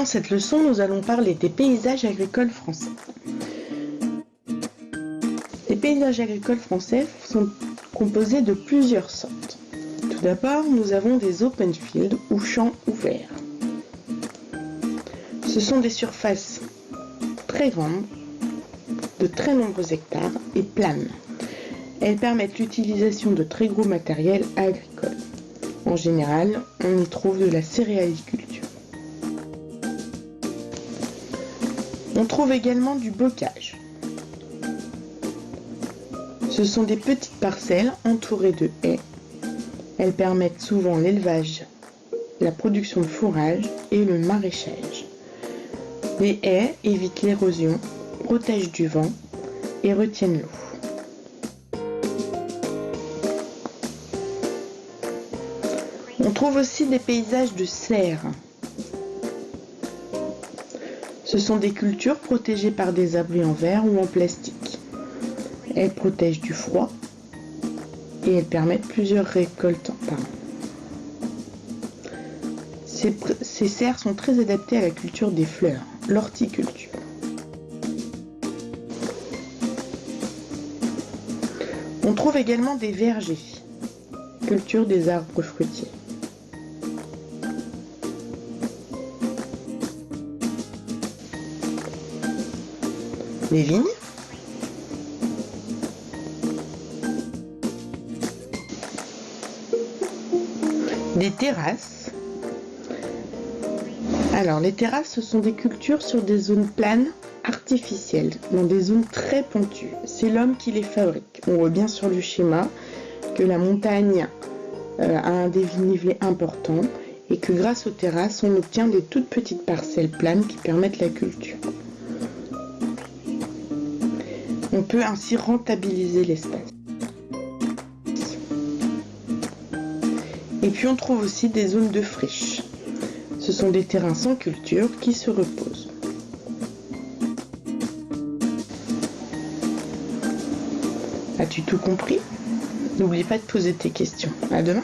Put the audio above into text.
Dans cette leçon, nous allons parler des paysages agricoles français. Les paysages agricoles français sont composés de plusieurs sortes. Tout d'abord, nous avons des open fields ou champs ouverts. Ce sont des surfaces très grandes, de très nombreux hectares et planes. Elles permettent l'utilisation de très gros matériel agricole. En général, on y trouve de la céréaliculture. On trouve également du bocage. Ce sont des petites parcelles entourées de haies. Elles permettent souvent l'élevage, la production de fourrage et le maraîchage. Les haies évitent l'érosion, protègent du vent et retiennent l'eau. On trouve aussi des paysages de serres. Ce sont des cultures protégées par des abris en verre ou en plastique. Elles protègent du froid et elles permettent plusieurs récoltes par an. Ces serres sont très adaptées à la culture des fleurs, l'horticulture. On trouve également des vergers, culture des arbres fruitiers. Les vignes, des terrasses. Alors, les terrasses, ce sont des cultures sur des zones planes artificielles, dans des zones très pentues. C'est l'homme qui les fabrique. On voit bien sur le schéma que la montagne a un dénivelé important et que grâce aux terrasses, on obtient des toutes petites parcelles planes qui permettent la culture. On peut ainsi rentabiliser l'espace. Et puis on trouve aussi des zones de friche. Ce sont des terrains sans culture qui se reposent. As-tu tout compris? N'oublie pas de poser tes questions. À demain.